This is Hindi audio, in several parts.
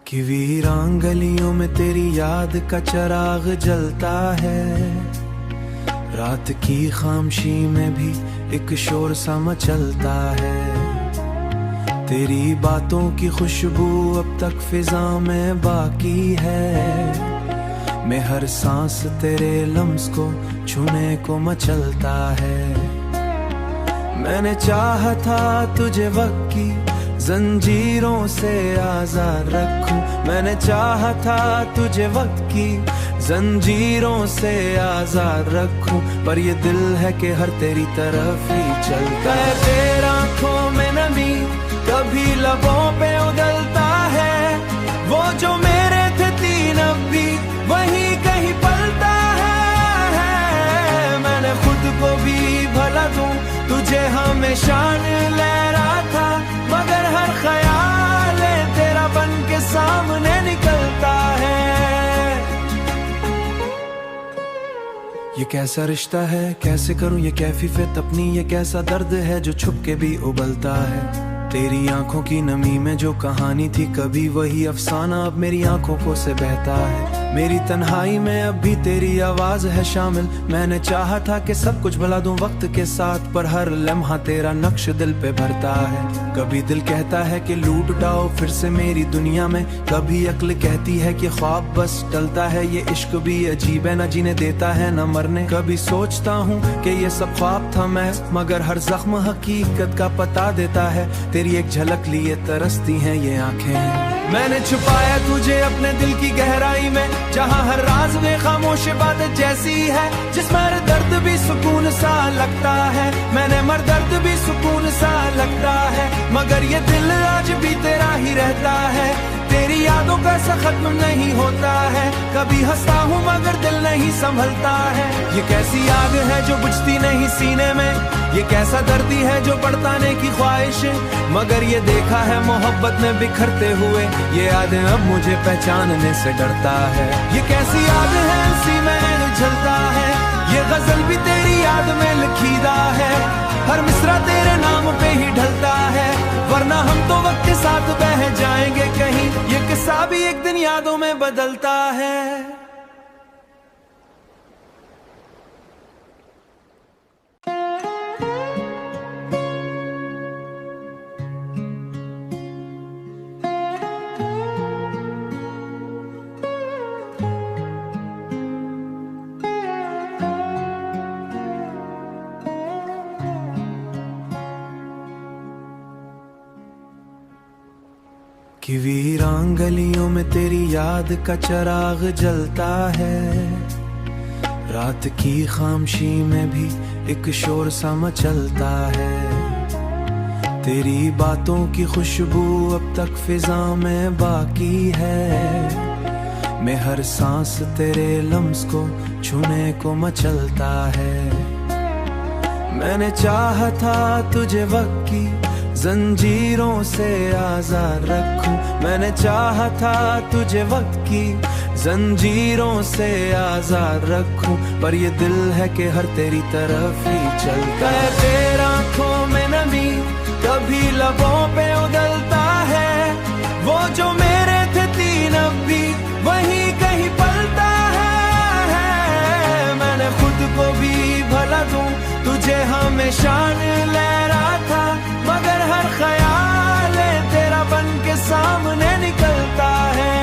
कि वीरान गलियों में तेरी याद का चिराग जलता है। रात की खामोशी में भी एक शोर सा मचलता है। तेरी बातों की खुशबू अब तक फिजा में बाकी है। मैं हर सांस तेरे लम्स को छूने को मचलता है। मैंने चाहा था तुझे वक्त की जंजीरों से आजाद रखूं। मैंने चाहा था तुझे वक्त की जंजीरों से आजाद रखूं, पर ये दिल है कि हर तेरी तरफ ही चलता है। तेरा आंखों में नमी कभी लबों पे उगलता है। वो जो मेरे थे तीन अब भी वही कहीं पलता है। मैंने खुद को भी भला दूं तुझे हमेशा लहरा था, मगर हर ख्याल तेरा बन के सामने निकलता है। ये कैसा रिश्ता है, कैसे करूं ये कैफियत अपनी, ये कैसा दर्द है जो छुप के भी उबलता है। तेरी आंखों की नमी में जो कहानी थी कभी वही अफसाना अब मेरी आंखों को से बहता है। मेरी तन्हाई में अब भी तेरी आवाज है शामिल। मैंने चाहा था कि सब कुछ भुला दूं वक्त के साथ, पर हर लम्हा तेरा नक्श दिल पे भरता है। कभी दिल कहता है कि लूट उठाओ फिर से मेरी दुनिया में, कभी अक्ल कहती है कि ख्वाब बस टलता है। ये इश्क भी अजीब है, न जीने देता है न मरने। कभी सोचता हूँ कि ये सब ख्वाब था मैं, मगर हर जख्म हकीकत का पता देता है। तेरी एक झलक लिए तरसती हैं ये आंखें। मैंने छुपाया तुझे अपने दिल की गहराई में, जहाँ हर राज में खामोश बात जैसी है। जिसमें हर दर्द भी सुकून सा लगता है। मैंने मर दर्द भी सुकून सा लगता है, मगर ये दिल आज भी तेरा ही रहता है। तेरी यादों का सा खत्म नहीं होता है। कभी हंसता हूँ मगर दिल नहीं संभलता है। ये कैसी आग है जो बुझती नहीं सीने में, ये कैसा दर्दी है जो बढ़ताने की ख्वाहिश, मगर ये देखा है मोहब्बत में बिखरते हुए। ये यादें अब मुझे पहचानने से डरता है। ये कैसी आग है उसी में जलता है। ये गजल भी तेरी याद में लिखीदा है। हर मिसरा तेरे नाम पे ही ढलता है, वरना हम तो वक्त के साथ बह जाएंगे कहीं। ये किस्सा भी एक दिन यादों में बदलता है। कि वीरान गलियों में तेरी याद का चिराग जलता है। रात की खामोशी में भी एक शोर सा मचलता है। तेरी बातों की खुशबू अब तक फिजा में बाकी है। मैं हर सांस तेरे लम्स को छूने को मचलता है। मैंने चाहा था तुझे वक्त की जंजीरों से आजाद रखूं। मैंने चाहा था तुझे वक्त की जंजीरों से आजाद रखूं, पर ये दिल है कि हर तेरी तरफ ही चलता है। तेरा आंखों में नमी कभी लबों पे उगलता है। वो जो मेरे थे तीन अब भी वही कहीं पलता है। मैंने खुद को भी भला दूं तुझे हमेशा लहरा था, मगर हर ख्याल तेरा बन के सामने निकलता है।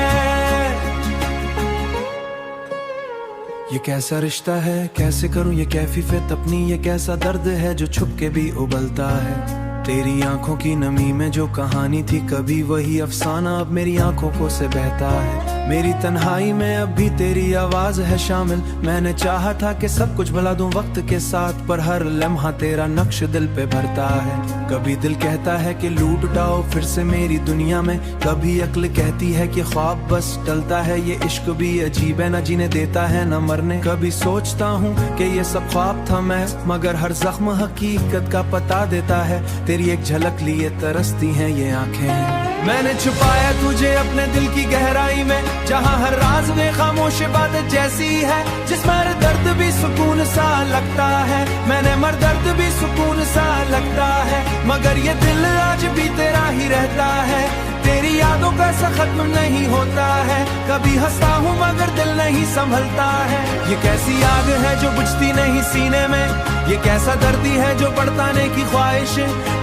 ये कैसा रिश्ता है, कैसे करूं ये कैफियत अपनी, ये कैसा दर्द है जो छुप के भी उबलता है। तेरी आंखों की नमी में जो कहानी थी कभी वही अफसाना अब मेरी आंखों को से बहता है। मेरी तन्हाई में अब भी तेरी आवाज है शामिल। मैंने चाहा था कि सब कुछ भुला दूं वक्त के साथ, पर हर लम्हा तेरा नक्श दिल पे भरता है। कभी दिल कहता है कि लूट उठाओ फिर से मेरी दुनिया में, कभी अक्ल कहती है कि ख्वाब बस टलता है। ये इश्क भी अजीब है, न जीने देता है न मरने। कभी सोचता हूँ कि ये सब ख्वाब था मैं, मगर हर जख्म हकीकत का पता देता है। तेरी एक झलक लिए तरसती हैं ये आंखें। मैंने छुपाया तुझे अपने दिल की गहराई में, जहाँ हर राज में खामोश बात जैसी है। जिसमें हर दर्द भी सुकून सा लगता है। मैंने मर दर्द भी सुकून सा लगता है, मगर ये दिल आज भी तेरा ही रहता है। तेरी तेरी यादों का सा खत्म नहीं होता है। कभी हंसता हूँ मगर दिल नहीं संभलता है। ये कैसी आग है जो बुझती नहीं सीने में, ये कैसा दर्दी है जो बढ़ताने की ख्वाहिश,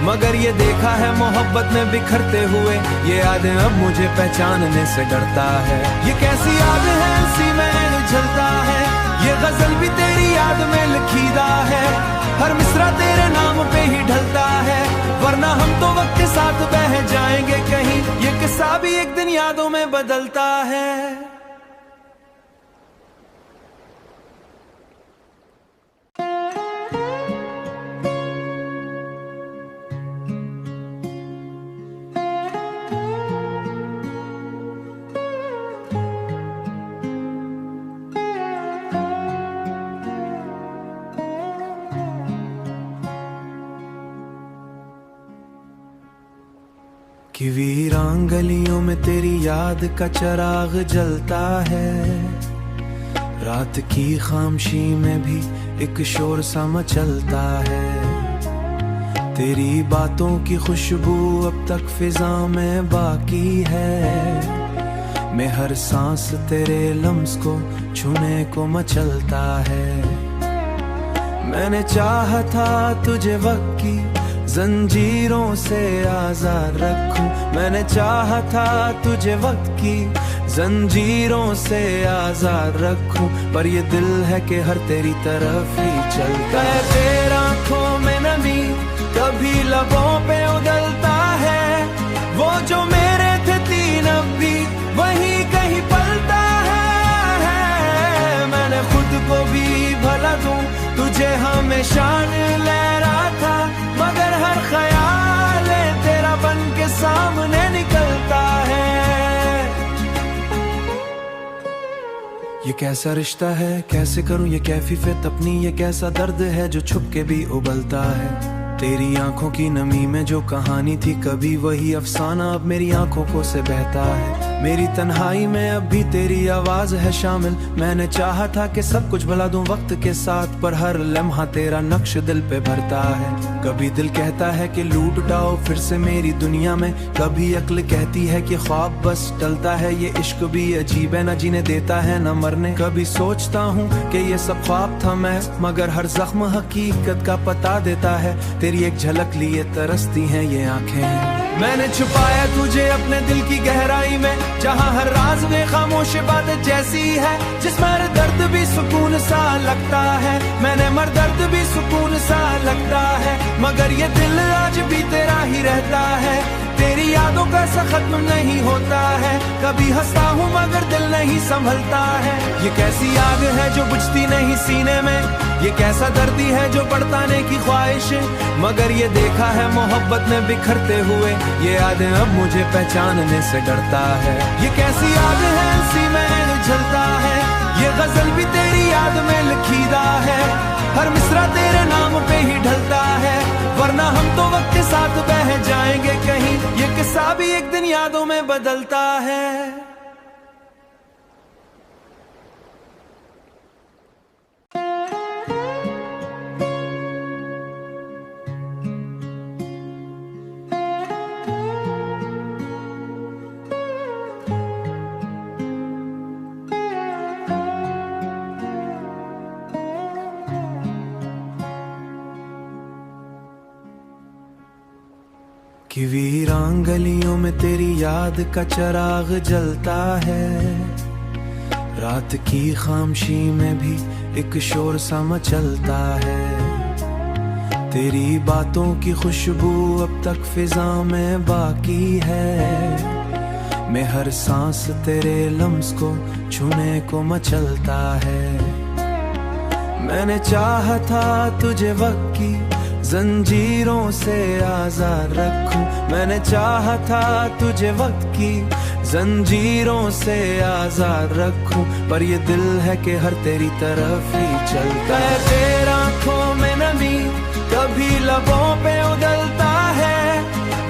मगर ये देखा है मोहब्बत में बिखरते हुए, ये यादें अब मुझे पहचानने से डरता है। ये कैसी आग है इसी में जलता है, ये गजल भी तेरी याद में लिखीदा है। हर मिसरा तेरे नाम पे ही ढलता है, वरना हम तो वक्त के साथ बह जाएंगे कहीं। ये किस्सा भी एक दिन यादों में बदलता है। कि वीरान गलियों में तेरी याद का चिराग जलता है। रात की खामोशी में भी एक शोर सा मचलता है। तेरी बातों की खुशबू अब तक फिजा में बाकी है। मैं हर सांस तेरे लम्स को छूने को मचलता है। मैंने चाहा था तुझे वक्त की जंजीरों से आजाद रखूं, मैंने चाहा था तुझे वक्त की जंजीरों से आजाद रखूं, पर ये दिल है कि हर तेरी तरफ ही चलता है। तेरा आंखों में नमी कभी लबों पे उगलता है, वो जो मेरे थे तीन अब भी वही कहीं पलता है। मैंने खुद को भी भला दूं तुझे हमेशा लहरा था, मगर हर ख्याल तेरा बन के सामने निकलता है। ये कैसा रिश्ता है, कैसे करूं ये कैफियत अपनी, ये कैसा दर्द है जो छुप के भी उबलता है। तेरी आंखों की नमी में जो कहानी थी कभी वही अफसाना अब मेरी आंखों को से बहता है। मेरी तन्हाई में अब भी तेरी आवाज है शामिल। मैंने चाहा था कि सब कुछ भुला दूं वक्त के साथ, पर हर लम्हा तेरा नक्श दिल पे भरता है। कभी दिल कहता है कि लूट उठाओ फिर से मेरी दुनिया में, कभी अक्ल कहती है कि ख्वाब बस टलता है। ये इश्क भी अजीब है, न जीने देता है न मरने। कभी सोचता हूँ कि ये सब ख्वाब था मैं, मगर हर जख्म हकीकत का पता देता है। तेरी एक झलक लिए तरसती हैं ये आंखें। मैंने छुपाया तुझे अपने दिल की गहराई में, जहाँ हर राज में खामोश बात जैसी है, जिसमें हर दर्द भी सुकून सा लगता है। मैंने मर दर्द भी सुकून सा लगता है, मगर ये दिल आज भी तेरा ही रहता है। तेरी यादों का सा खत्म नहीं होता है। कभी हंसता हूँ मगर दिल नहीं संभलता है। ये कैसी आग है जो बुझती नहीं सीने में, ये कैसा दर्दी है जो बढ़ताने की ख्वाहिश, मगर ये देखा है मोहब्बत में बिखरते हुए, ये यादें अब मुझे पहचानने से डरता है। ये कैसी आग है इसी में जलता है, ये गजल भी तेरी याद में लिखीदा है। हर मिसरा तेरे नाम पे ही ढलता है, वरना हम तो वक्त के साथ बह जाएंगे कहीं। ये किस्सा भी एक दिन यादों में बदलता है। कि वीरान गलियों में तेरी याद का चिराग जलता है। रात की खामोशी में भी एक शोर सा मचलता है। तेरी बातों की खुशबू अब तक फिजा में बाकी है। मैं हर सांस तेरे लम्स को छूने को मचलता है। मैंने चाहा था तुझे वक्त की जंजीरों से आजाद रखूं, मैंने चाहा था तुझे वक्त की जंजीरों से आजाद रखूं, पर ये दिल है कि हर तेरी तरफ ही चलता है। तेरा आंखों में नमी कभी लबों पे उगलता है,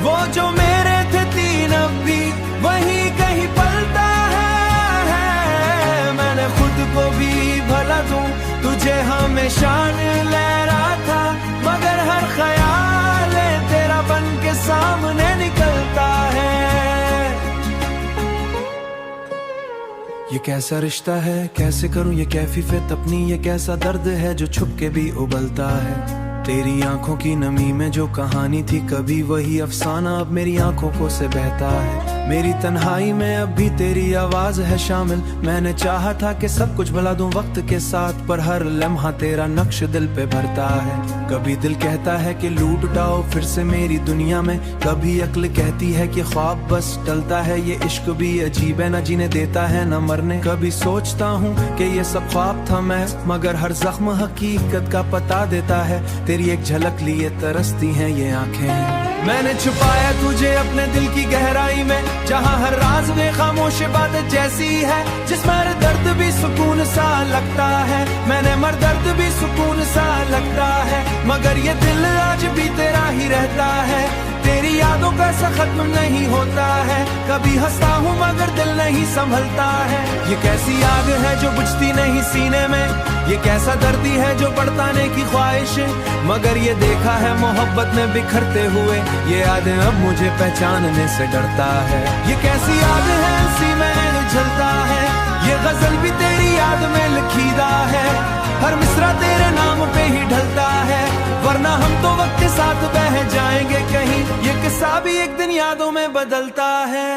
वो जो मेरे थे तीन अब भी वही कहीं पलता है। मैंने खुद को भी भला दूं तुझे हमेशा लहरा था, मगर हर ख्याल तेरा बन के सामने निकलता है। ये कैसा रिश्ता है, कैसे करूं ये कैफियत अपनी, ये कैसा दर्द है जो छुप के भी उबलता है। तेरी आंखों की नमी में जो कहानी थी कभी वही अफसाना अब मेरी आंखों को से बहता है। मेरी तन्हाई में अब भी तेरी आवाज है शामिल। मैंने चाहा था कि सब कुछ भुला दूं वक्त के साथ, पर हर लम्हा तेरा नक्श दिल पे भरता है। कभी दिल कहता है कि लूट उठाओ फिर से मेरी दुनिया में, कभी अक्ल कहती है कि ख्वाब बस टलता है। ये इश्क भी अजीब है, न जीने देता है न मरने। कभी सोचता हूँ कि ये सब ख्वाब था मैं, मगर हर जख्म हकीकत का पता देता है। तेरी एक झलक लिए तरसती हैं ये आंखें। मैंने छुपाया तुझे अपने दिल की गहराई में, जहाँ हर राज में खामोश बात जैसी है, जिसमें हर दर्द भी सुकून सा लगता है। मैंने मर दर्द भी सुकून सा लगता है, मगर ये दिल आज भी तेरा ही रहता है। तेरी यादों का सा खत्म नहीं होता है, कभी हंसता हूँ मगर दिल नहीं संभलता है। ये कैसी आग है जो बुझती नहीं सीने में, ये कैसा दर्दी है जो बढ़ताने की ख्वाहिश, मगर ये देखा है मोहब्बत में बिखरते हुए, ये यादें अब मुझे पहचानने से डरता है। ये कैसी आग है उसी में जलता है, ये गजल भी तेरी याद में लिखीदा है। हर मिसरा तेरे नाम पे ही ढलता है, वरना हम तो वक्त के साथ बह जाएंगे कहीं। ये किस्सा भी एक दिन यादों में बदलता है।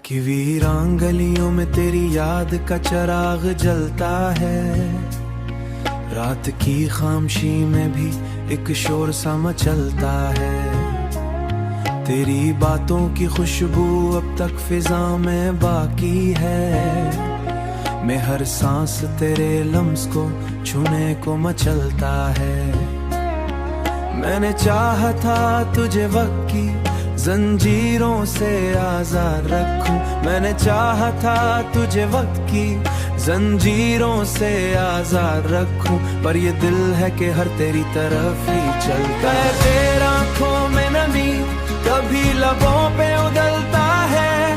कि वीरान गलियों में तेरी याद का चिराग जलता है। रात की खामोशी में भी एक शोर सा मचलता है। तेरी बातों की खुशबू अब तक फिजा में बाकी है। मैं हर सांस तेरे लम्स को छूने को मचलता है। मैंने चाहा था तुझे वक्त की जंजीरों से आजाद रखूं। मैंने चाहा था तुझे वक्त की जंजीरों से आजाद रखूं, पर ये दिल है कि हर तेरी तरफ ही चलता है। तेरा आंखों में नमी कभी लबों पे उगलता है,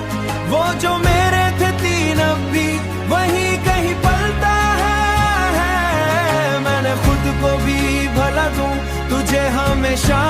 वो जो मेरे थे तीन अब भी वही कहीं पलता है। मैंने खुद को भी भला दूं तुझे हमेशा